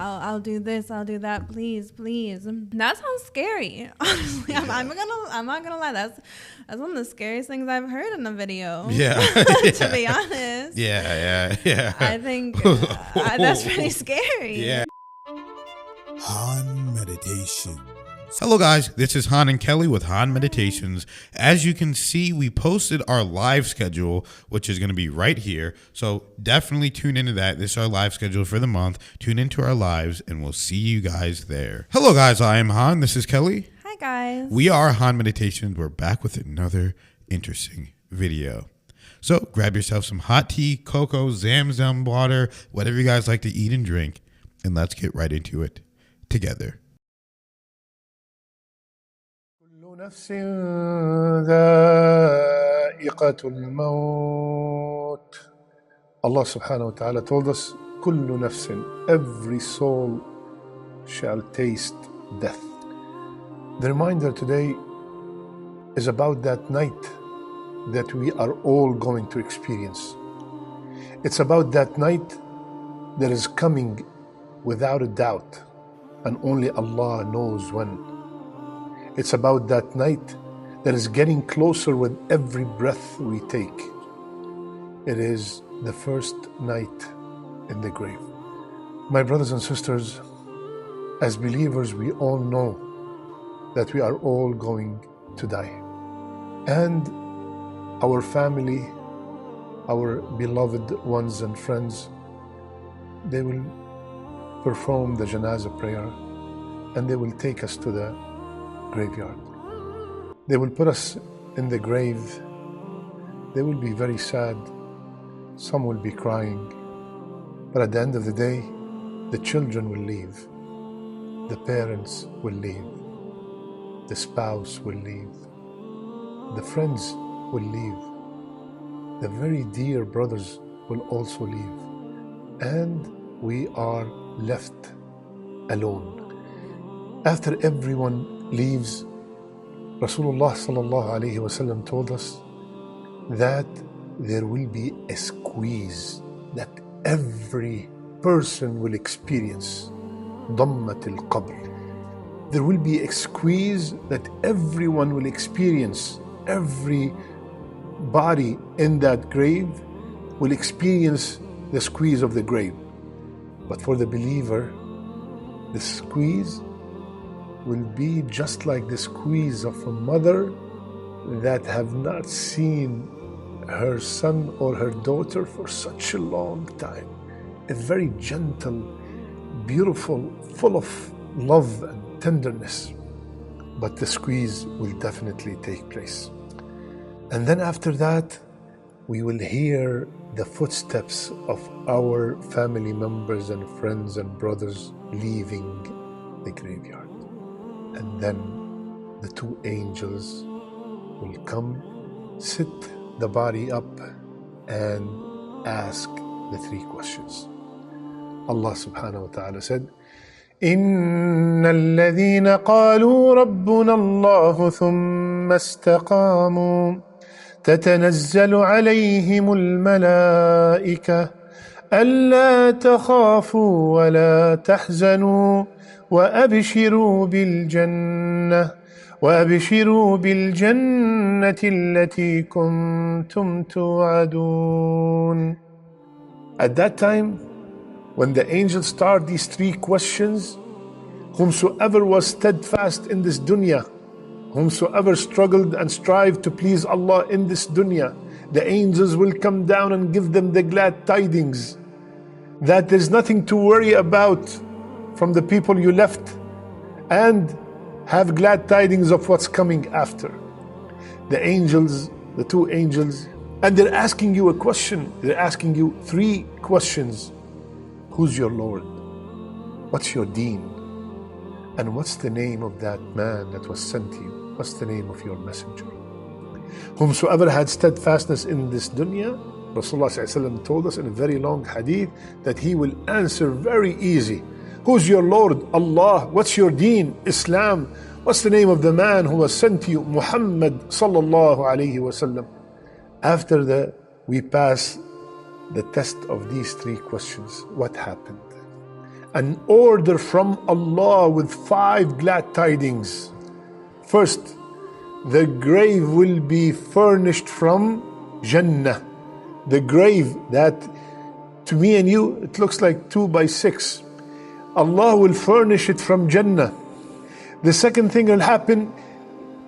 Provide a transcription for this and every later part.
I'll do this, I'll do that, please. That sounds scary. Honestly, yeah. I'm not gonna lie. That's one of the scariest things I've heard in a video. Yeah. To be honest. Yeah. I think that's pretty scary. Yeah. Han Meditations. Hello guys, this is Han and Kelly with Han Meditations. As you can see, we posted our live schedule, which is going to be right here. So definitely tune into that. This is our live schedule for the month. Tune into our lives and we'll see you guys there. Hello guys, I am Han. This is Kelly. Hi guys. We are Han Meditations. We're back with another interesting video. So grab yourself some hot tea, cocoa, Zamzam water, whatever you guys like to eat and drink, and let's get right into it together. نفس ذائقة الموت. Allah subhanahu wa ta'ala told us, كل نفس, every soul shall taste death. The reminder today is about that night that we are all going to experience. It's about that night that is coming without a doubt, and only Allah knows when. It's about that night that is getting closer with every breath we take. It is the first night in the grave. My brothers and sisters, as believers, we all know that we are all going to die. And our family, our beloved ones and friends, they will perform the janazah prayer and they will take us to the graveyard. They will put us in the grave. They will be very sad. Some will be crying. But at the end of the day, the children will leave. The parents will leave. The spouse will leave. The friends will leave. The very dear brothers will also leave. And we are left alone. After everyone leaves, Rasulullah sallallahu alayhi wasallam told us that there will be a squeeze that every person will experience. ضمة القبر. There will be a squeeze that everyone will experience. Every body in that grave will experience the squeeze of the grave. But for the believer, the squeeze will be just like the squeeze of a mother that have not seen her son or her daughter for such a long time. A very gentle, beautiful, full of love and tenderness. But the squeeze will definitely take place. And then after that, we will hear the footsteps of our family members and friends and brothers leaving the graveyard. And then the two angels will come, sit the body up, and ask the three questions. Allah subhanahu wa ta'ala said, إِنَّ الَّذِينَ قَالُوا رَبُّنَا اللَّهُ ثُمَّ اسْتَقَامُوا تَتَنَزَّلُ عَلَيْهِمُ الْمَلَائِكَةُ أَلَّا تَخَافُوا وَلَا تَحْزَنُوا وَأَبْشِرُوا بِالْجَنَّةِ الَّتِي كُنْتُمْ تُوعَدُونَ. At that time, when the angels start these three questions, whomsoever was steadfast in this dunya, whomsoever struggled and strived to please Allah in this dunya, the angels will come down and give them the glad tidings that there's nothing to worry about from the people you left, and have glad tidings of what's coming after. The angels, the two angels, and they're asking you a question. They're asking you three questions. Who's your Lord? What's your deen? And what's the name of that man that was sent to you? What's the name of your messenger? Whomsoever had steadfastness in this dunya, Rasulullah ﷺ told us in a very long hadith that he will answer very easy. Who's your Lord? Allah. What's your deen? Islam. What's the name of the man who was sent to you? Muhammad sallallahu alayhi wasallam. After we pass the test of these three questions, what happened? an order from Allah with 5 glad tidings. First, the grave will be furnished from Jannah. The grave that to me and you, it looks like 2 by 6. Allah will furnish it from Jannah. The second thing will happen,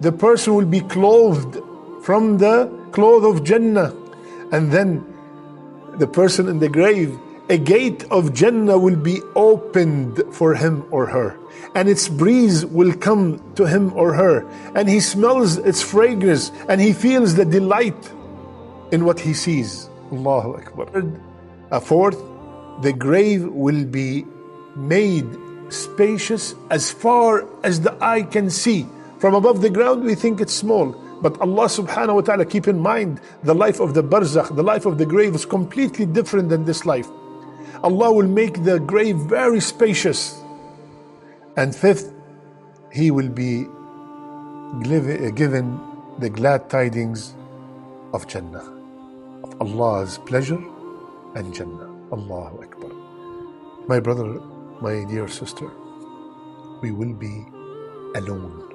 the person will be clothed from the cloth of Jannah. And then the person in the grave, a gate of Jannah will be opened for him or her. And its breeze will come to him or her. And he smells its fragrance and he feels the delight in what he sees. Allahu Akbar. A fourth, the grave will be made spacious as far as the eye can see. From above the ground we think it's small, but Allah subhanahu wa ta'ala, keep in mind, the life of the barzakh, the life of the grave is completely different than this life. Allah will make the grave very spacious. And fifth, he will be given the glad tidings of Jannah, of Allah's pleasure and Jannah. Allahu Akbar. My brother, my dear sister, we will be alone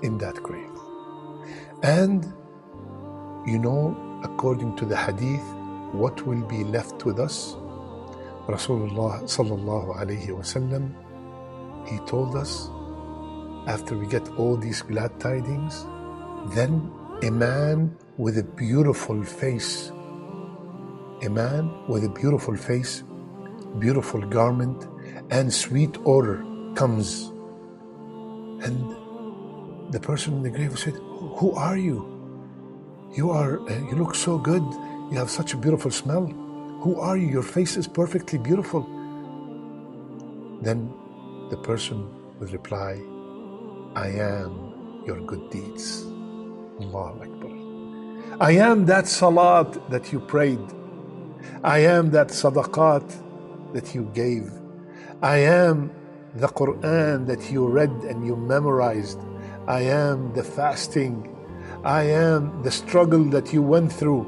in that grave. And you know, according to the hadith, what will be left with us? Rasulullah sallallahu alayhi wasallam, he told us, after we get all these glad tidings, then a man with a beautiful face, beautiful garment, and sweet odor comes. And the person in the grave said, "Who are you? You look so good. You have such a beautiful smell. Who are you? Your face is perfectly beautiful." Then the person would reply, "I am your good deeds." Allahu Akbar. I am that salat that you prayed. I am that sadaqat that you gave. I am the Quran that you read and you memorized. I am the fasting. I am the struggle that you went through.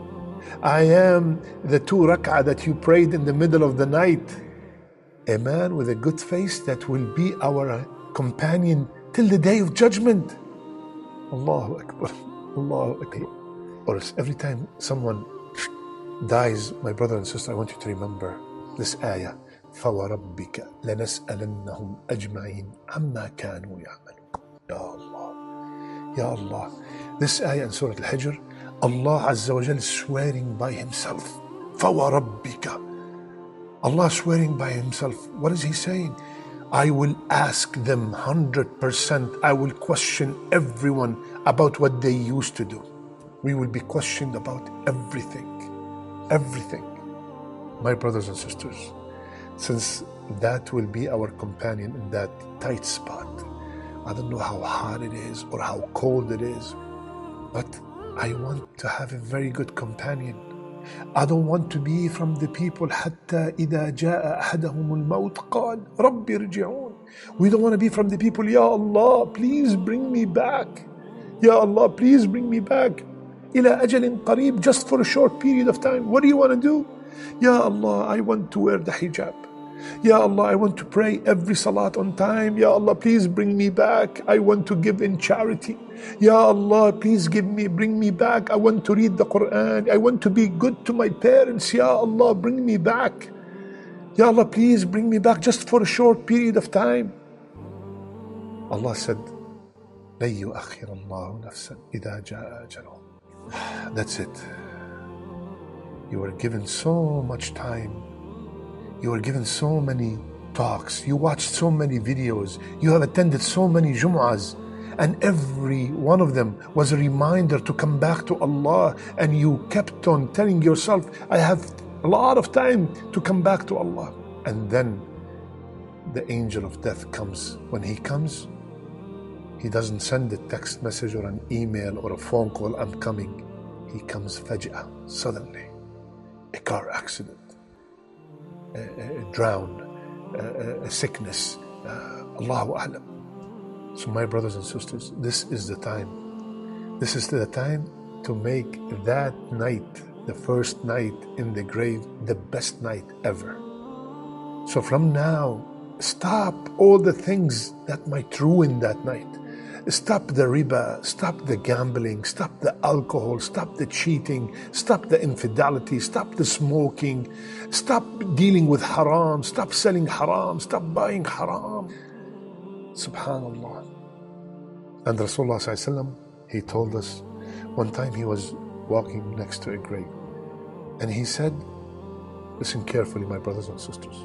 I am the 2 rak'ah that you prayed in the middle of the night. A man with a good face that will be our companion till the day of judgment. Allahu Akbar. Allahu Akbar. Or every time someone dies, my brother and sister, I want you to remember this ayah. فَوَرَبِّكَ لَنَسْأَلَنَّهُمْ أَجْمَعِينَ عَمَّا كَانُوا يَعْمَلُونَ. Ya Allah. Ya Allah. This ayah in Surah Al-Hijr, Allah Azza wa Jal is swearing by Himself. فَوَرَبِّكَ. Allah swearing by Himself. What is He saying? I will ask them 100%. I will question everyone about what they used to do. We will be questioned about everything. Everything. My brothers and sisters, since that will be our companion in that tight spot. I don't know how hot it is or how cold it is, but I want to have a very good companion. I don't want to be from the people حتى إذا جاء أحدهم الموت قال رب ارجعون. We don't want to be from the people, Ya Allah, please bring me back. Ya Allah, please bring me back. إلى أجل قريب, just for a short period of time. What do you want to do? Ya Allah, I want to wear the hijab. Ya Allah, I want to pray every salat on time. Ya Allah, please bring me back. I want to give in charity. Ya Allah, please bring me back. I want to read the Quran. I want to be good to my parents. Ya Allah, bring me back. Ya Allah, please bring me back just for a short period of time. Allah said, لن يؤخر الله نفسا إذا جاء أجله. That's it. You were given so much time. You were given so many talks. You watched so many videos. You have attended so many Jum'ahs. And every one of them was a reminder to come back to Allah. And you kept on telling yourself, I have a lot of time to come back to Allah. And then the angel of death comes. When he comes, he doesn't send a text message or an email or a phone call, I'm coming. He comes faj'ah, suddenly. A car accident, a drown, a sickness, Allahu A'lam. So my brothers and sisters, this is the time. This is the time to make that night, the first night in the grave, the best night ever. So from now Stop all the things that might ruin that night. Stop the riba, stop the gambling, stop the alcohol, stop the cheating, stop the infidelity, stop the smoking, stop dealing with haram, stop selling haram, stop buying haram. Subhanallah. And Rasulullah sallallahu alaihi wasallam, he told us, one time he was walking next to a grave, and he said, listen carefully, my brothers and sisters.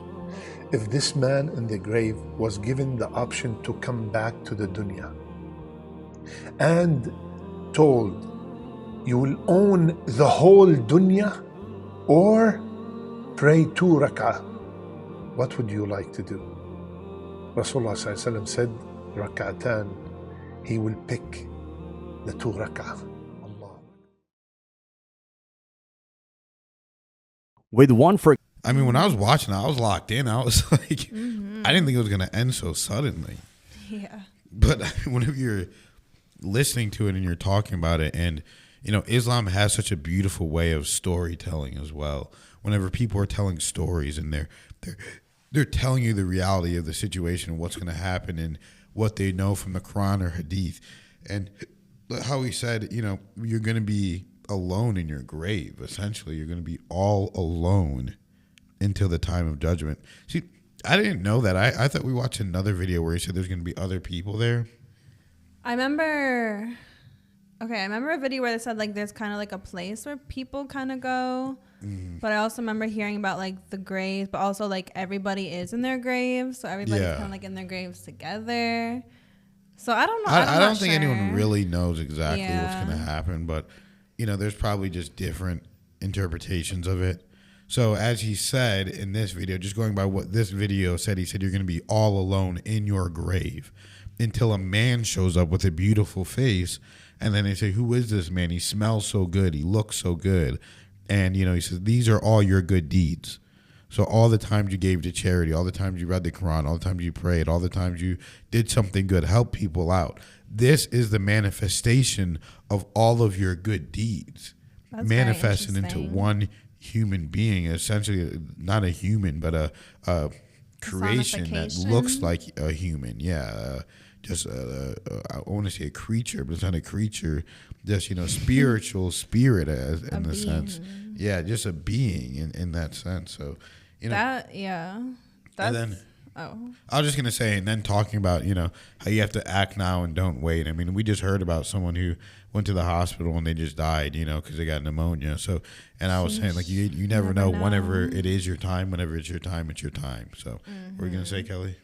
If this man in the grave was given the option to come back to the dunya and told, you will own the whole dunya or pray 2 rak'ah, what would you like to do? Rasulullah ﷺ said, rak'atan. He will pick the 2 rak'ah. Allah. With one for I mean, when I was watching, I was locked in. I was like, I didn't think it was going to end so suddenly. Yeah. But whenever you're listening to it and you're talking about it, and, you know, Islam has such a beautiful way of storytelling as well. Whenever people are telling stories and they're telling you the reality of the situation and what's going to happen and what they know from the Quran or Hadith. And how he said, you know, you're going to be alone in your grave. Essentially, you're going to be all alone until the time of judgment. See, I didn't know that. I thought we watched another video where he said there's going to be other people there. I remember a video where they said like there's kind of like a place where people kind of go. But I also remember hearing about like the graves, but also like everybody is in their graves. So everybody's kind of like in their graves together. So I don't know. I don't think anyone really knows exactly what's going to happen. But, you know, there's probably just different interpretations of it. So as he said in this video, just going by what this video said, he said you're going to be all alone in your grave until a man shows up with a beautiful face. And then they say, who is this man? He smells so good. He looks so good. And, you know, he says, these are all your good deeds. So all the times you gave to charity, all the times you read the Quran, all the times you prayed, all the times you did something good, help people out. This is the manifestation of all of your good deeds. That's manifested into one human being, essentially not a human, but a creation that looks like a human. Yeah, just I want to say a creature, but it's not a creature. Just, you know, spiritual spirit as in the sense. Yeah, just a being in that sense. So, you know, that that's, and then I was just gonna say, and then talking about, you know, how you have to act now and don't wait. I mean, we just heard about someone who went to the hospital and they just died, you know, because they got pneumonia. So, and I was saying, like, you never know. Whenever it is your time, whenever it's your time, it's your time. So, what were you gonna say, Kelly?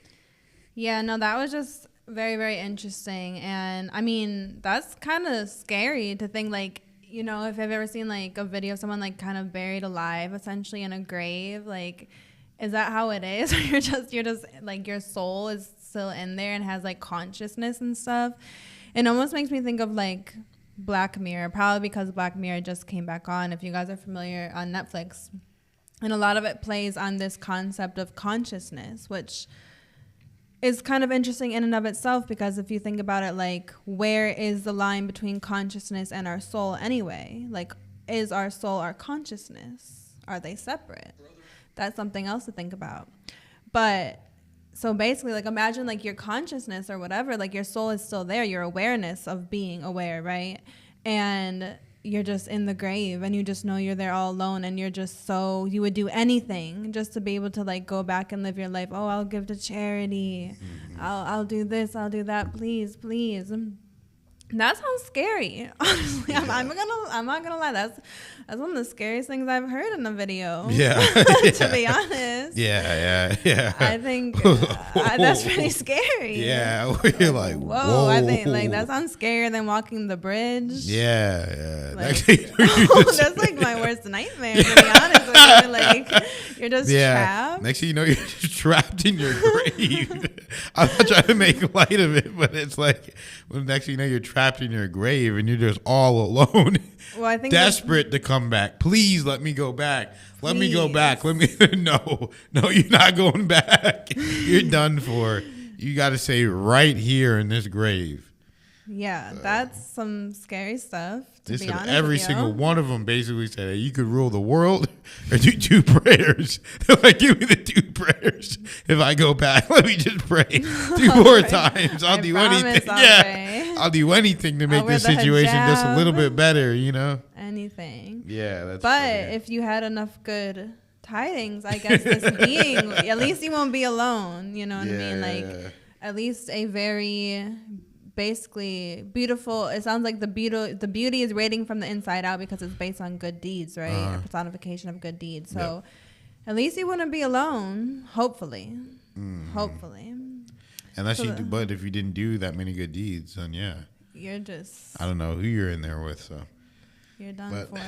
Yeah, no, that was just very, very interesting. And I mean, that's kind of scary to think, like, you know, if I've ever seen like a video of someone like kind of buried alive, essentially in a grave, like, is that how it is? Or you're just like your soul is still in there and has like consciousness and stuff. It almost makes me think of like Black Mirror, probably because Black Mirror just came back on, if you guys are familiar, on Netflix. And a lot of it plays on this concept of consciousness, which is kind of interesting in and of itself, because if you think about it, like, where is the line between consciousness and our soul anyway? Like, is our soul our consciousness? Are they separate? That's something else to think about. But so basically, like, imagine like your consciousness or whatever, like your soul is still there, your awareness of being aware, right? And you're just in the grave and you just know you're there all alone, and you're just so, you would do anything just to be able to like go back and live your life. Oh, I'll give to charity. I'll do this. I'll do that. Please. That sounds scary. Honestly, I'm not gonna lie. That's one of the scariest things I've heard in a video. Yeah. To be honest. Yeah. I think that's pretty scary. Yeah. You're like, whoa. I think like that sounds scarier than walking the bridge. Yeah. Like, that's like my worst nightmare, to be honest. Like you're just trapped. Next thing you know, you're just trapped in your grave. I'm not trying to make light of it, but it's like, well, next thing you know, you're trapped in your grave and you're just all alone. Well, I think desperate to come back. Please let me go back. Let me go back. No, you're not going back. You're done for. You got to stay right here in this grave. Yeah, that's some scary stuff, to be honest every with you. single one of them basically said, hey, you could rule the world or do 2 prayers. They're like, give me the 2 prayers. If I go back, let me just pray 2 more times. I'll do anything. I'll do anything to make this situation just a little bit better, you know? Anything. Yeah, that's But funny. if you had enough good tidings, I guess this being, at least you won't be alone. You know what I mean? Like, at least a very basically beautiful. It sounds like the beauty is radiating from the inside out because it's based on good deeds, right? A personification of good deeds. So at least you wouldn't be alone. Hopefully, hopefully. Unless but if you didn't do that many good deeds, then you're just. I don't know who you're in there with, so. You're done for.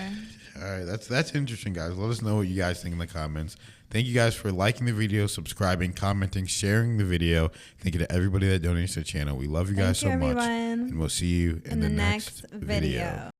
All right, that's interesting, guys. Let us know what you guys think in the comments. Thank you guys for liking the video, subscribing, commenting, sharing the video. Thank you to everybody that donates to the channel. We love you guys so much. And we'll see you in the next video.